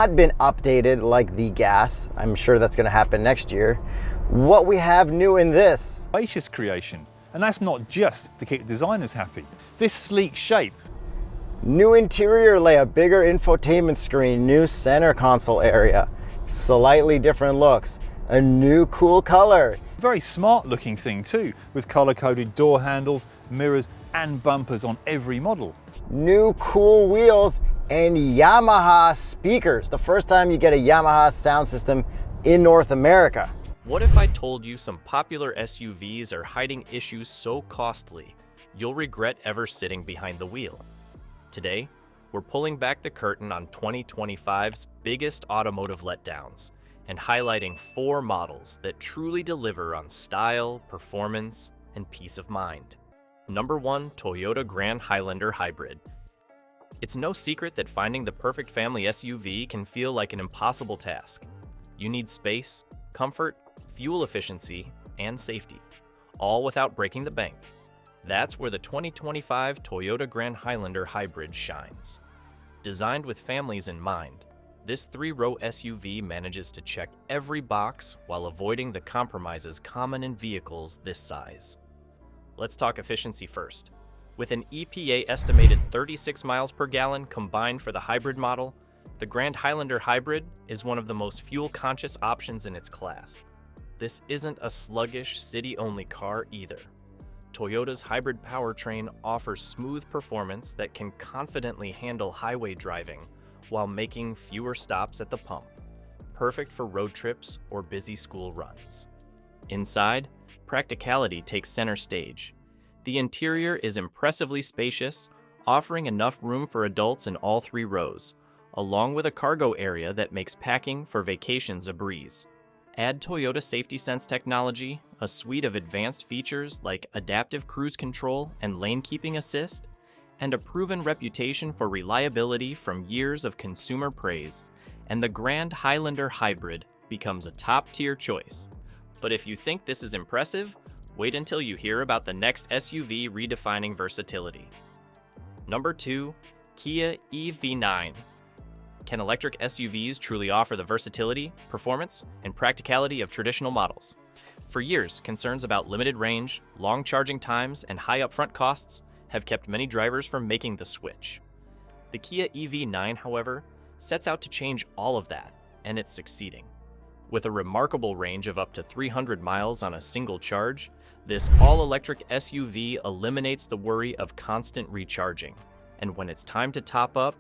Not been updated like the gas. I'm sure that's going to happen next year. What we have new in this. Spacious creation, and that's not just to keep designers happy. This sleek shape. New interior layout, bigger infotainment screen, new center console area, slightly different looks, a new cool color. Very smart looking thing too, with color-coded door handles, mirrors and bumpers on every model. New cool wheels and Yamaha speakers. The first time you get a Yamaha sound system in North America. What if I told you some popular SUVs are hiding issues so costly, you'll regret ever sitting behind the wheel? Today, we're pulling back the curtain on 2025's biggest automotive letdowns and highlighting 4 models that truly deliver on style, performance, and peace of mind. Number 1, Toyota Grand Highlander Hybrid. It's no secret that finding the perfect family SUV can feel like an impossible task. You need space, comfort, fuel efficiency, and safety, all without breaking the bank. That's where the 2025 Toyota Grand Highlander Hybrid shines. Designed with families in mind, this 3-row SUV manages to check every box while avoiding the compromises common in vehicles this size. Let's talk efficiency first. With an EPA estimated 36 miles per gallon combined for the hybrid model, the Grand Highlander Hybrid is one of the most fuel-conscious options in its class. This isn't a sluggish, city-only car either. Toyota's hybrid powertrain offers smooth performance that can confidently handle highway driving while making fewer stops at the pump, perfect for road trips or busy school runs. Inside, practicality takes center stage. The interior is impressively spacious, offering enough room for adults in all 3 rows, along with a cargo area that makes packing for vacations a breeze. Add Toyota Safety Sense technology, a suite of advanced features like adaptive cruise control and lane keeping assist, and a proven reputation for reliability from years of consumer praise, and the Grand Highlander Hybrid becomes a top-tier choice. But if you think this is impressive, wait until you hear about the next SUV redefining versatility. Number 2, Kia EV9. Can electric SUVs truly offer the versatility, performance, and practicality of traditional models? For years, concerns about limited range, long charging times, and high upfront costs have kept many drivers from making the switch. The Kia EV9, however, sets out to change all of that, and it's succeeding. With a remarkable range of up to 300 miles on a single charge, this all-electric SUV eliminates the worry of constant recharging. And when it's time to top up,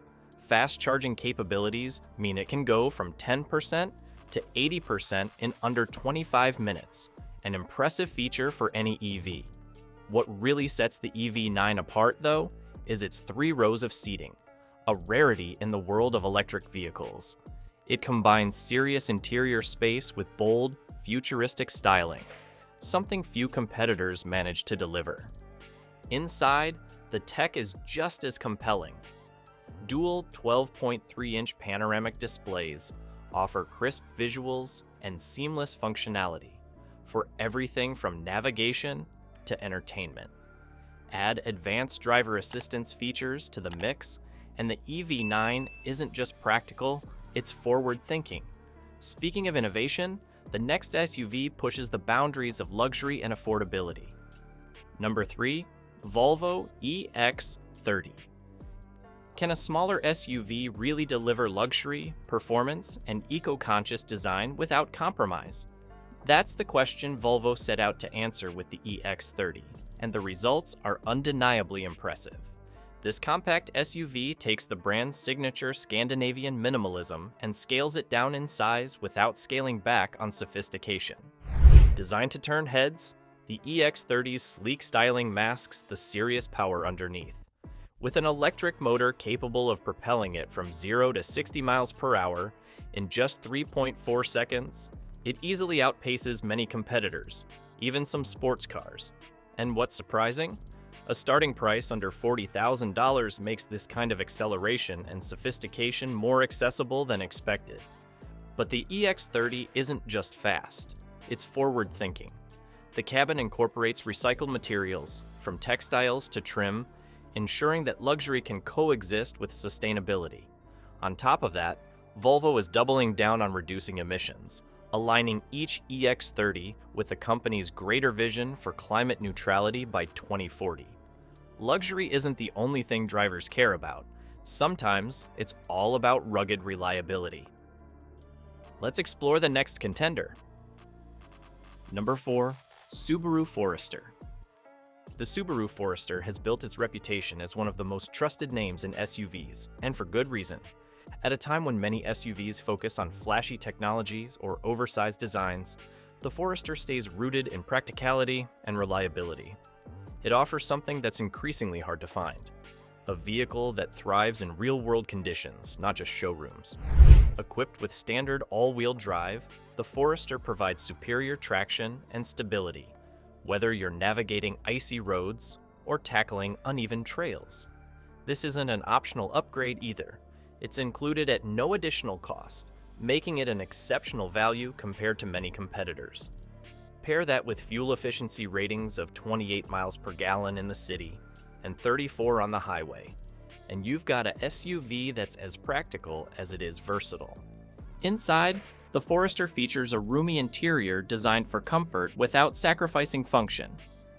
fast charging capabilities mean it can go from 10% to 80% in under 25 minutes, an impressive feature for any EV. What really sets the EV9 apart, though, is its 3 rows of seating, a rarity in the world of electric vehicles. It combines serious interior space with bold, futuristic styling, something few competitors manage to deliver. Inside, the tech is just as compelling. Dual 12.3-inch panoramic displays offer crisp visuals and seamless functionality for everything from navigation to entertainment. Add advanced driver assistance features to the mix, and the EV9 isn't just practical, it's forward-thinking. Speaking of innovation, the next SUV pushes the boundaries of luxury and affordability. Number 3, Volvo EX30. Can a smaller SUV really deliver luxury, performance, and eco-conscious design without compromise? That's the question Volvo set out to answer with the EX30, and the results are undeniably impressive. This compact SUV takes the brand's signature Scandinavian minimalism and scales it down in size without scaling back on sophistication. Designed to turn heads, the EX30's sleek styling masks the serious power underneath. With an electric motor capable of propelling it from 0 to 60 miles per hour in just 3.4 seconds, it easily outpaces many competitors, even some sports cars. And what's surprising? A starting price under $40,000 makes this kind of acceleration and sophistication more accessible than expected. But the EX30 isn't just fast, it's forward-thinking. The cabin incorporates recycled materials, from textiles to trim, ensuring that luxury can coexist with sustainability. On top of that, Volvo is doubling down on reducing emissions, aligning each EX30 with the company's greater vision for climate neutrality by 2040. Luxury isn't the only thing drivers care about. Sometimes it's all about rugged reliability. Let's explore the next contender. Number 4, Subaru Forester. The Subaru Forester has built its reputation as one of the most trusted names in SUVs, and for good reason. At a time when many SUVs focus on flashy technologies or oversized designs, the Forester stays rooted in practicality and reliability. It offers something that's increasingly hard to find: a vehicle that thrives in real-world conditions, not just showrooms. Equipped with standard all-wheel drive, the Forester provides superior traction and stability, whether you're navigating icy roads or tackling uneven trails. This isn't an optional upgrade either. It's included at no additional cost, making it an exceptional value compared to many competitors. Pair that with fuel efficiency ratings of 28 miles per gallon in the city and 34 on the highway, and you've got a SUV that's as practical as it is versatile. Inside, the Forester features a roomy interior designed for comfort without sacrificing function.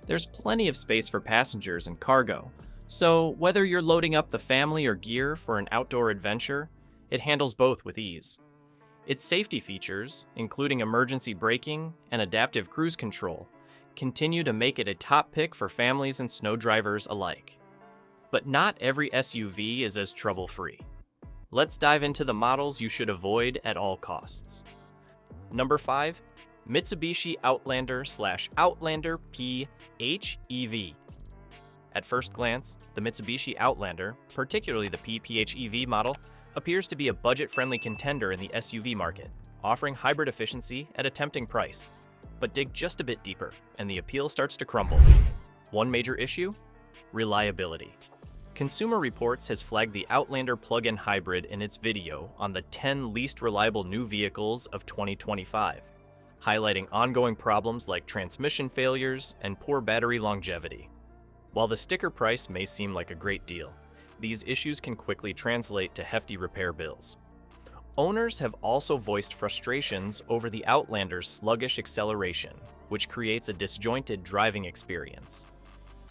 There's plenty of space for passengers and cargo, so whether you're loading up the family or gear for an outdoor adventure, it handles both with ease. Its safety features, including emergency braking and adaptive cruise control, continue to make it a top pick for families and snow drivers alike. But not every SUV is as trouble-free. Let's dive into the models you should avoid at all costs. Number 5, Mitsubishi Outlander/Outlander PHEV. At first glance, the Mitsubishi Outlander, particularly the PHEV model, appears to be a budget-friendly contender in the SUV market, offering hybrid efficiency at a tempting price. But dig just a bit deeper, and the appeal starts to crumble. One major issue? Reliability. Consumer Reports has flagged the Outlander plug-in hybrid in its video on the 10 least reliable new vehicles of 2025, highlighting ongoing problems like transmission failures and poor battery longevity. While the sticker price may seem like a great deal, these issues can quickly translate to hefty repair bills. Owners have also voiced frustrations over the Outlander's sluggish acceleration, which creates a disjointed driving experience.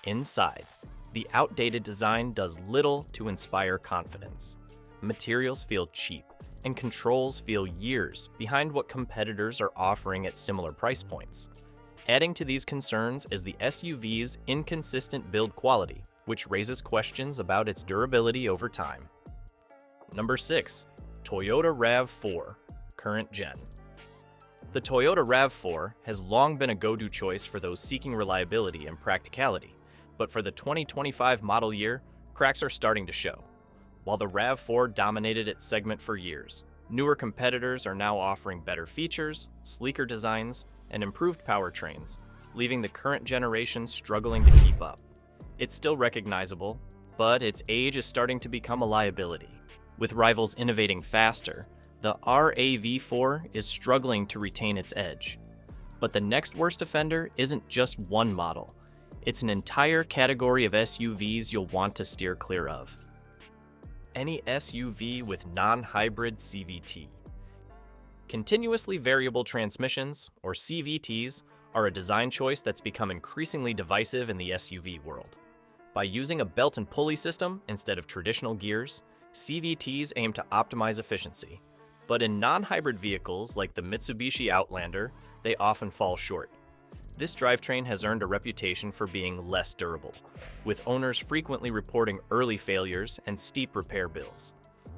Inside, the outdated design does little to inspire confidence. Materials feel cheap, and controls feel years behind what competitors are offering at similar price points. Adding to these concerns is the SUV's inconsistent build quality, which raises questions about its durability over time. Number 6, Toyota RAV4, current gen. The Toyota RAV4 has long been a go-to choice for those seeking reliability and practicality, but for the 2025 model year, cracks are starting to show. While the RAV4 dominated its segment for years, newer competitors are now offering better features, sleeker designs, and improved powertrains, leaving the current generation struggling to keep up. It's still recognizable, but its age is starting to become a liability. With rivals innovating faster, the RAV4 is struggling to retain its edge. But the next worst offender isn't just one model. It's an entire category of SUVs you'll want to steer clear of. Any SUV with non-hybrid CVT. Continuously variable transmissions, or CVTs, are a design choice that's become increasingly divisive in the SUV world. By using a belt and pulley system instead of traditional gears, CVTs aim to optimize efficiency. But in non-hybrid vehicles like the Mitsubishi Outlander, they often fall short. This drivetrain has earned a reputation for being less durable, with owners frequently reporting early failures and steep repair bills.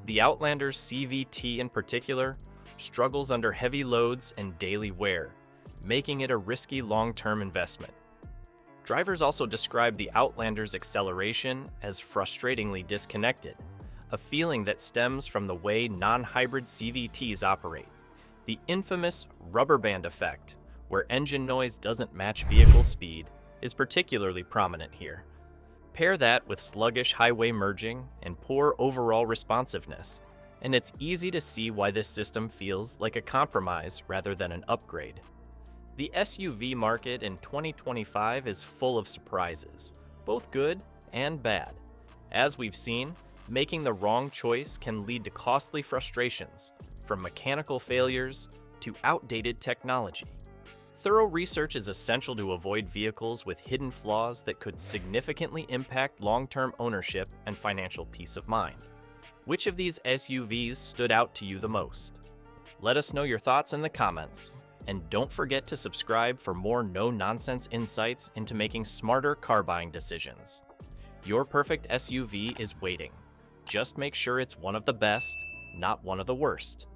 The Outlander's CVT in particular struggles under heavy loads and daily wear, making it a risky long-term investment. Drivers also describe the Outlander's acceleration as frustratingly disconnected, a feeling that stems from the way non-hybrid CVTs operate. The infamous rubber band effect, where engine noise doesn't match vehicle speed, is particularly prominent here. Pair that with sluggish highway merging and poor overall responsiveness, and it's easy to see why this system feels like a compromise rather than an upgrade. The SUV market in 2025 is full of surprises, both good and bad. As we've seen, Making the wrong choice can lead to costly frustrations, from mechanical failures to outdated technology. Thorough research is essential to avoid vehicles with hidden flaws that could significantly impact long-term ownership and financial peace of mind. Which of these SUVs stood out to you the most? Let us know your thoughts in the comments. And don't forget to subscribe for more no-nonsense insights into making smarter car buying decisions. Your perfect SUV is waiting. Just make sure it's one of the best, not one of the worst.